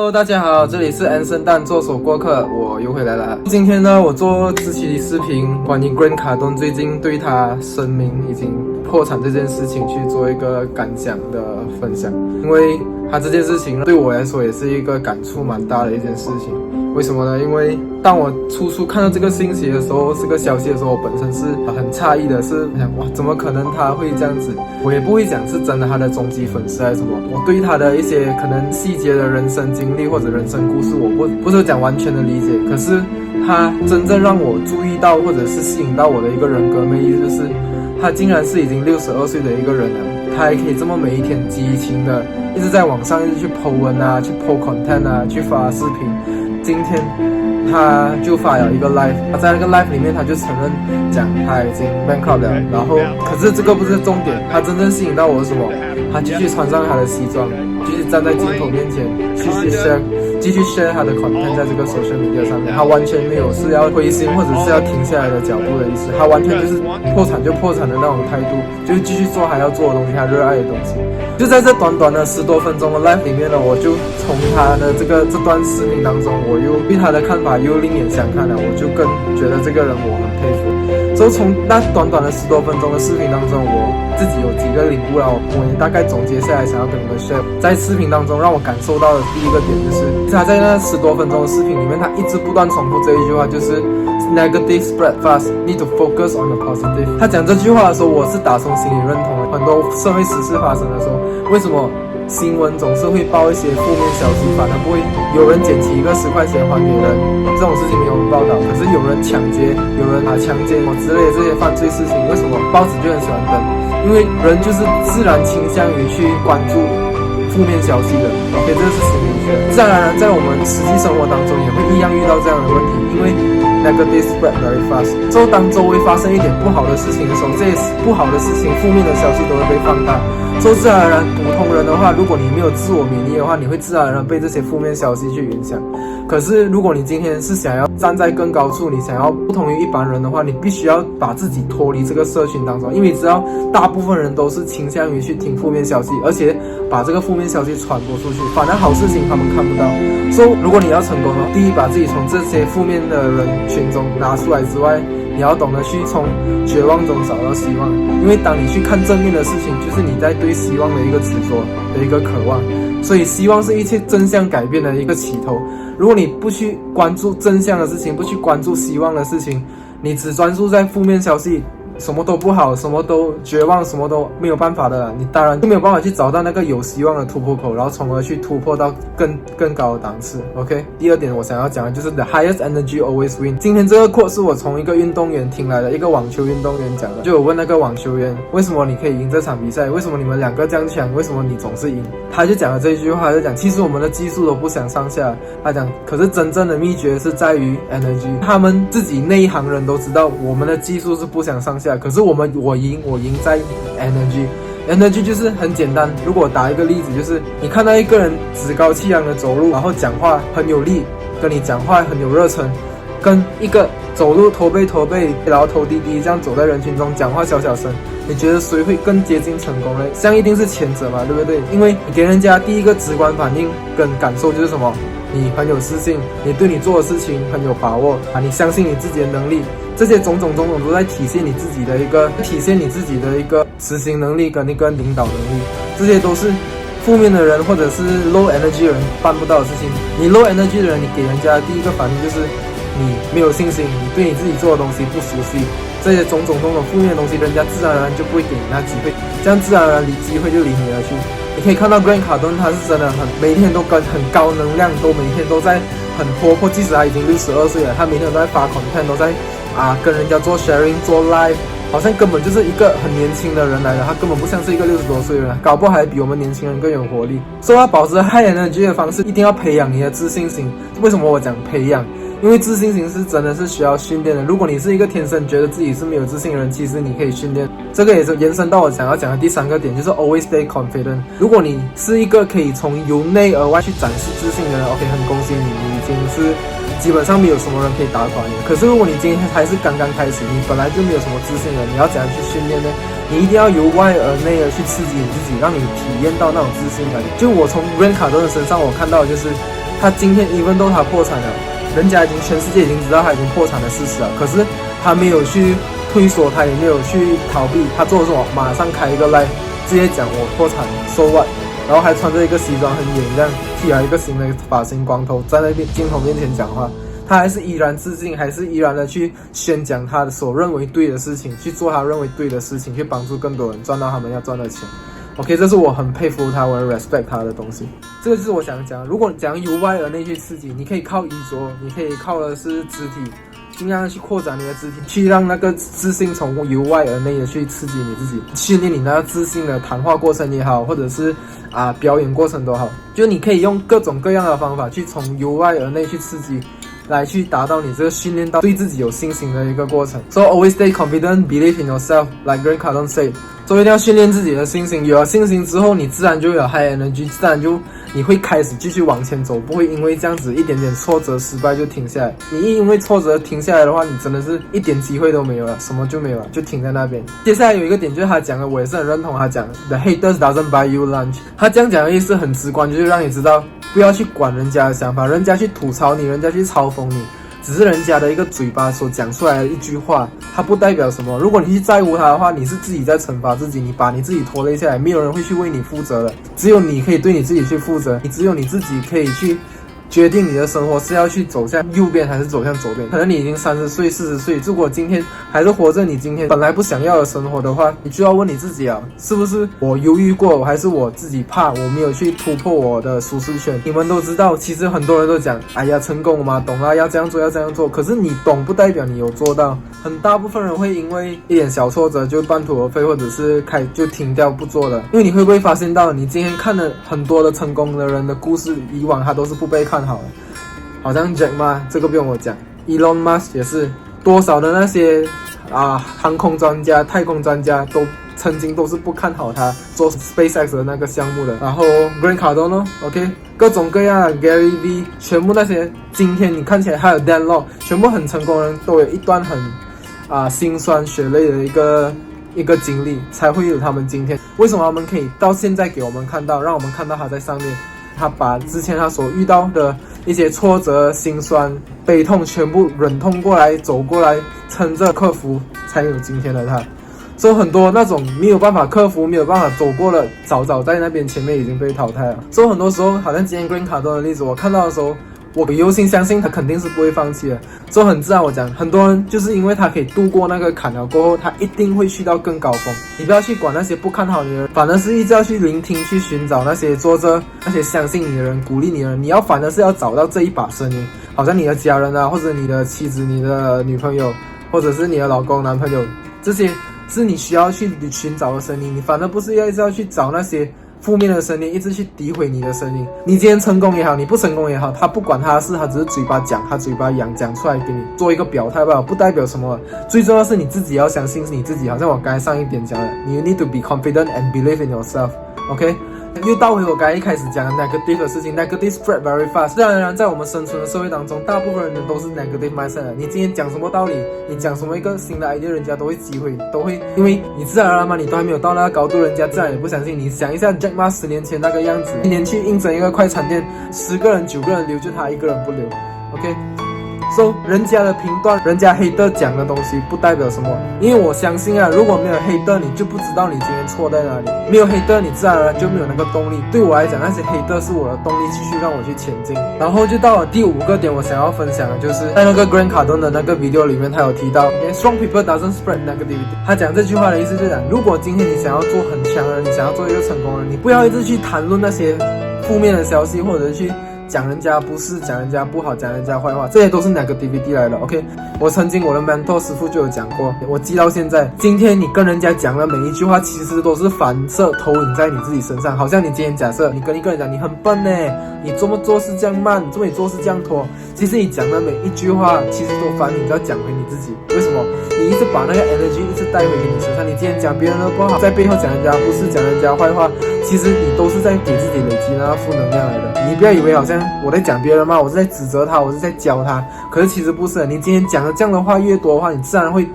Hello， 大家好，这里是安生蛋做手过客，我又回来了。今天呢，我做这期视频，关于 Grant Cardone 最近对他声明已经破产这件事情去做一个感想的分享，因为他这件事情对我来说也是一个感触蛮大的一件事情。为什么呢？因为当我初看到这个信息的时候，这个消息的时候，我本身是很诧异的，是想哇，怎么可能他会这样子？我也不会讲是真的他的终极粉丝还是什么。我对他的一些可能细节的人生经历或者人生故事，我不是讲完全的理解。可是他真正让我注意到或者是吸引到我的一个人格魅力，就是他竟然是已经62岁的一个人了，他还可以这么每一天激情的一直在网上一直去 po 文啊，去 po content 啊，去发视频。今天他就发了一个 live， 他在那个 live 里面他就承认讲他已经 bankrupt 了，然后可是这个不是重点，他真正吸引到我是什么？他继续穿上他的西装，继续站在镜头面前继续 share 他的 content 在这个 social media 上面，他完全没有是要灰心或者是要停下来的脚步的意思，他完全就是破产就破产的那种态度，就是继续做他要做的东西，他热爱的东西。就在这短短的10多分钟的 live 里面呢，我就从他的这段视频当中，我又对他的看法又另眼相看了，我就更觉得这个人我很佩服。所以从那短短的10多分钟的视频当中，我自己有几个领悟了，我也大概总结下来，想要跟你们 share。在视频当中让我感受到的第一个点就是，他在那10多分钟的视频里面，他一直不断重复这一句话，就是 negative spread fast, need to focus on the positive。他讲这句话的时候，我是打从心里认同的。很多社会时事发生的时候，为什么新闻总是会报一些负面消息，反而不会有人捡起一个10块钱还给人，这种事情没有人报道。可是有人抢劫，有人强奸之类的这些犯罪事情，为什么报纸就很喜欢登？因为人就是自然倾向于去关注负面消息的。OK， 这是心理学。自然而然在我们实际生活当中也会一样遇到这样的问题，因为negative spread very fast。之后当周围发生一点不好的事情的时候，这些不好的事情、负面的消息都会被放大。之后自然而然，普通人的话，如果你没有自我免疫的话，你会自然而然被这些负面消息去影响。可是如果你今天是想要站在更高处，你想要不同于一般人的话，你必须要把自己脱离这个社群当中，因为你知道大部分人都是倾向于去听负面消息，而且把这个负面消息传播出去，反而好事情他们看不到。所以如果你要成功的话，第一，把自己从这些负面的人群中拿出来之外，你要懂得去从绝望中找到希望，因为当你去看正面的事情，就是你在对希望的一个执着的一个渴望，所以希望是一切真相改变的一个起头。如果你不去关注真相的事情，不去关注希望的事情，你只专注在负面消息，什么都不好，什么都绝望，什么都没有办法的了，你当然就没有办法去找到那个有希望的突破口，然后从而去突破到更高的档次。 OK， 第二点我想要讲的就是 The highest energy always win。 今天这个 quote 是我从一个运动员听来的，一个网球运动员讲的，就有问那个网球员，为什么你可以赢这场比赛，为什么你们两个这样强，为什么你总是赢？他就讲了这一句话，就讲其实我们的技术都不相上下。他讲可是真正的秘诀是在于 energy， 他们自己内行人都知道我们的技术是不相上下，可是我赢在 energy 就是很简单。如果打一个例子，就是你看到一个人趾高气扬的走路，然后讲话很有力，跟你讲话很有热忱，跟一个走路驼背然后头低低这样走在人群中讲话小声，你觉得谁会更接近成功呢？这样一定是前者嘛，对不对？因为你给人家第一个直观反应跟感受就是什么？你很有自信，你对你做的事情很有把握啊，你相信你自己的能力，这些种种都在体现你自己的一个执行能力跟一个领导能力，这些都是负面的人或者是 low energy 的人办不到的事情。你 low energy 的人，你给人家的第一个反应就是你没有信心，你对你自己做的东西不熟悉，这些种种负面的东西，人家自然而然就不会给你那机会，这样自然而然机会就离你而去。你可以看到 Grant Cardone 他是真的每天都跟很高能量，都每天都在很活泼，即使他已经62岁了，他每天都在发 content， 都在跟人家做 sharing 做 live， 好像根本就是一个很年轻的人来的，他根本不像是一个60多岁的人，搞不好还比我们年轻人更有活力。所以他保持 high energy 的方式，一定要培养你的自信心。为什么我讲培养？因为自信心是真的是需要训练的。如果你是一个天生觉得自己是没有自信的人，其实你可以训练。这个也是延伸到我想要讲的第3个点，就是 always stay confident。如果你是一个可以从由内而外去展示自信的人 ，OK， 很恭喜你，你已经是基本上没有什么人可以打垮你。可是如果你今天还是刚刚开始，你本来就没有什么自信的，你要怎样去训练呢？你一定要由外而内的去刺激你自己，让你体验到那种自信感。就我从 Grant Cardone 的身上，我看到的就是他今天even though他破产了，人家全世界已经知道他已经破产的事实了，可是他没有去退缩，他也没有去逃避，他做的是什么？马上开一个 live， 直接讲我破产 ，so what？ 然后还穿着一个西装很严这样，剃了一个新的发型光头，站在镜头面前讲话。他还是依然自信，还是依然的去宣讲他所认为对的事情，去做他认为对的事情，去帮助更多人赚到他们要赚的钱。OK， 这是我很佩服他，我很 respect 他的东西。这个就是我想讲，如果你讲由外而内去刺激，你可以靠衣着，你可以靠的是肢体，尽量的去扩展你的肢体，去让那个自信从由外而内的去刺激你自己，训练你那个自信的谈话过程也好，或者是表演过程都好，就你可以用各种各样的方法去从由外而内去刺激。来去达到你这个训练到对自己有信心的一个过程。So always stay confident, believe in yourself, like Grant Cardone said. 所以一定要训练自己的信心，有了信心之后，你自然就有 high energy， 自然就你会开始继续往前走，不会因为这样子一点点挫折失败就停下来。你一因为挫折停下来的话，你真的是一点机会都没有了，什么就没有了，就停在那边。接下来有一个点就是他讲的，我也是很认同他讲的 ，The haters doesn't buy you lunch。他这样讲的意思很直观，就是让你知道不要去管人家的想法，人家去吐槽你，人家去嘲讽你。只是人家的一个嘴巴所讲出来的一句话，它不代表什么。如果你去在乎它的话，你是自己在惩罚自己，你把你自己拖累下来，没有人会去为你负责的，只有你可以对你自己去负责，你只有你自己可以去决定你的生活是要去走向右边还是走向左边。可能你已经30岁、40岁，如果今天还是活着你今天本来不想要的生活的话，你就要问你自己啊，是不是我犹豫过，还是我自己怕我没有去突破我的舒适圈？你们都知道，其实很多人都讲，哎呀，成功了吗？懂了，要这样做，要这样做。可是你懂不代表你有做到。很大部分人会因为一点小挫折就半途而废，或者是就停掉不做了。因为你会不会发现到，你今天看了很多的成功的人的故事，以往他都是不被看好的。好像 Jack Ma 这个不用我讲 ，Elon Musk 也是，多少的那些航空专家、太空专家都曾经都是不看好他做 SpaceX 的那个项目的。然后 Grant Cardone OK， 各种各样的 Gary V， 全部那些今天你看起来还有 Dan Lok， 全部很成功的人都有一段很辛酸血泪的一个经历，才会有他们今天。为什么他们可以到现在给我们看到，让我们看到他在上面？他把之前他所遇到的一些挫折、心酸、悲痛全部忍痛过来、走过来，撑着克服，才有今天的他。所以很多那种没有办法克服、没有办法走过了，早在那边前面已经被淘汰了。所以很多时候，好像今天 Grant Cardone 的例子，我看到的时候，我由心相信他肯定是不会放弃的。所以很自然，我讲很多人就是因为他可以度过那个坎了过后，他一定会去到更高峰。你不要去管那些不看好你的人，反而是一直要去聆听、去寻找那些作者、那些相信你的人、鼓励你的人。你要反而是要找到这一把声音，好像你的家人啊，或者你的妻子、你的女朋友，或者是你的老公、男朋友，这些是你需要去寻找的声音。你反而不是一直要去找那些负面的声音，一直去诋毁你的声音。你今天成功也好，你不成功也好，他不管他的事，他只是嘴巴讲，他嘴巴讲出来给你做一个表态吧，不代表什么。最重要是你自己要相信是你自己，好像我刚才上一点讲的，你 need to be confident and believe in yourself。OK， 又到回我刚才一开始讲的 negative 的事情 ，negative spread very fast。自然而然，在我们生存的社会当中，大部分人都是 negative mindset 的。你今天讲什么道理，你讲什么一个新的 idea， 人家都会忌讳，都会，因为你自然而然嘛，你都还没有到那个高度，人家自然也不相信你。想一下 Jack Ma 10年前那个样子，今年去应征一个快餐店，10个人9个人留，就他一个人不留。OK。So 人家的评断，人家黑的讲的东西不代表什么，因为我相信如果没有黑的，你就不知道你今天错在哪里。没有黑的，你自然而然就没有那个动力。对我来讲，那些黑的是我的动力，继续让我去前进。然后就到了第5个点，我想要分享的就是在那个 Grant Cardone 的那个 video 里面，他有提到 strong people doesn't spread negativity。他讲这句话的意思就是讲，如果今天你想要做很强的人，你想要做一个成功人，你不要一直去谈论那些负面的消息，或者去讲人家不是，讲人家不好，讲人家坏话，这些都是negativity来的。OK， 我曾经我的 mentor 师傅就有讲过，我记到现在。今天你跟人家讲的每一句话，其实都是反射投影在你自己身上。好像你今天假设你跟一个人讲你很笨呢，你这么做事这样慢，这么做事这样拖，其实你讲的每一句话，其实都反映要讲回你自己。为什么？你一直把那个 energy 一直带回给你身上。你今天讲别人的不好，在背后讲人家不是，讲人家坏话，其实你都是在给自己累积那个负能量来的。你不要以为好像我在讲别人嘛，我是在指责他，我是在教他，可是其实不是的。你今天讲的这样的话越多的话，你自然会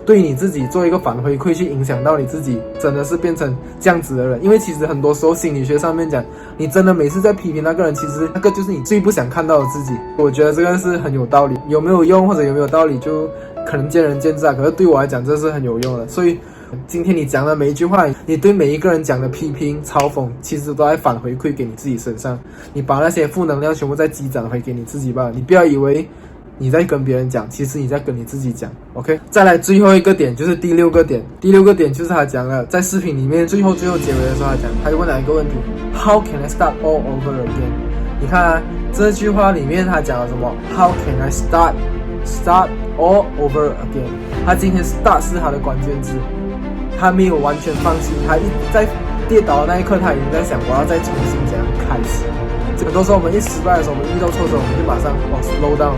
对你自己做一个反回馈，去影响到你自己，真的是变成这样子的人。因为其实很多时候心理学上面讲，你真的每次在批评那个人，其实那个就是你最不想看到的自己。我觉得这个是很有道理，有没有用或者有没有道理，就可能见仁见智啊。可是对我来讲，这是很有用的。所以今天你讲的每一句话，你对每一个人讲的批评、嘲讽，其实都在反回馈给你自己身上。你把那些负能量全部再积攒回给你自己吧。你不要以为你在跟别人讲，其实你在跟你自己讲 ，OK？ 再来最后一个点，就是第六个点。第六个点就是他讲了，在视频里面最后结尾的时候，他就问了一个问题 ：How can I start all over again？ 你看啊，这句话里面他讲了什么 ？How can I start all over again？ 他今天 start 是他的关键字，他没有完全放弃，他一在跌倒的那一刻，他已经在想我要再重新怎样开始。很多时候我们一失败的时候，我们遇到挫折，我们就马上slow down。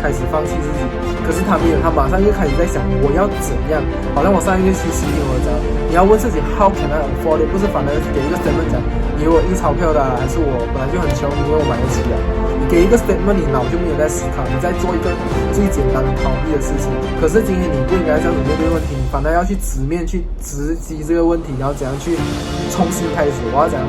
开始放弃自己，可是他没有，他马上就开始在想我要怎样。好像我上一个期视频我讲，你要问自己 How can I afford it？ 不是反而给一个 statement 讲，你以为我印钞票的还是我本来就很穷，你以为我买得起啊？你给一个 statement， 你脑就没有在思考，你在做一个最简单的逃避的事情。可是今天你不应该这样子面对问题，你反而要去直面去直击这个问题，然后怎样去重新开始。我要讲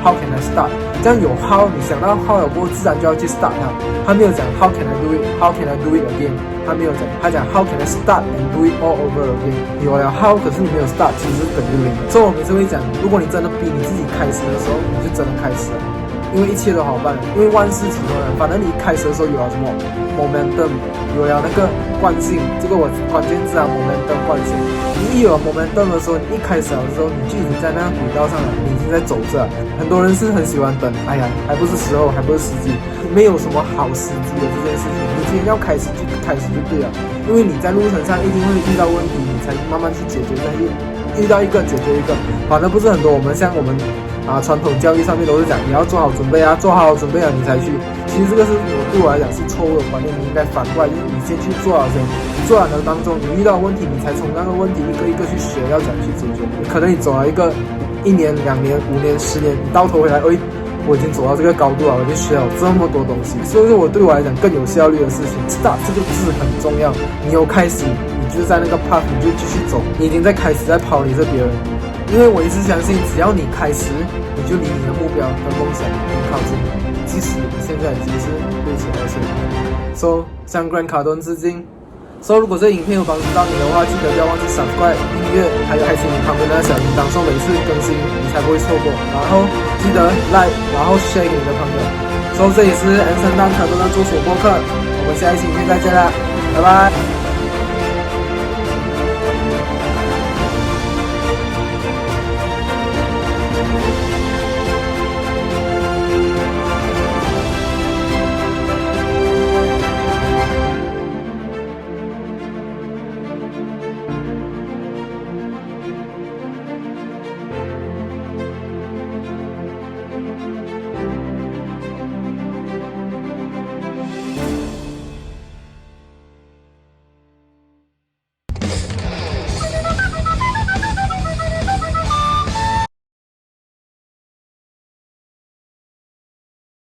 How can I start？ 这样有 how， 你想到 how 了过后，自然就要去 start 它。他没有讲 How can I do it？ How can I do it again？ 他没有讲，他讲 How can I start and do it all over again？ 有了 how， 可是你没有 start， 其实是等于零。所以我每次会讲，如果你真的逼你自己开始的时候，你就真的开始了，因为一切都好办，因为万事起头难。反正你一开始的时候有了什么 momentum， 有了那个惯性，这个我关键字啊 momentum 惯性。你一有 momentum 的时候，你一开始的时候，你就已经在那个轨道上了，你已经在走着。很多人是很喜欢等，哎呀，还不是时候，还不是时机，没有什么好时机的这件事情。你今天要开始就开始就对了，因为你在路程上一定会遇到问题，你才慢慢去解决，再遇到一个解决一个。反正不是很多，我们像我们传统教育上面都是讲你要做好准备啊，做好准备了你才去。其实这个是对我来讲是错误的观念，你应该反过来，就是你先去做好先。做完的当中，你遇到问题，你才从那个问题一个一个去学，要怎样去解决。可能你走了一个1年、2年、5年、10年，你到头回来，我已经走到这个高度了，我已经学了这么多东西。所以说我对我来讲更有效率的事情 ，start 这个字很重要。你有开始，你就是在那个 path， 你就继续走，你已经在开始在跑离着别人。因为我一直相信，只要你开始，你就离你的目标跟梦想更靠近。即使你现在已经是为钱而生。So 向 Grant Cardone 致敬。So 如果这影片有帮助到你的话，记得不要忘记 subscribe 订阅，还有开启你旁边的小铃铛，说每次更新你才不会错过。然后记得 like， 然后 share 给你的朋友。So 这也是 Anson Dan 卡顿的作手播客，我们下一期影片再见啦，拜拜。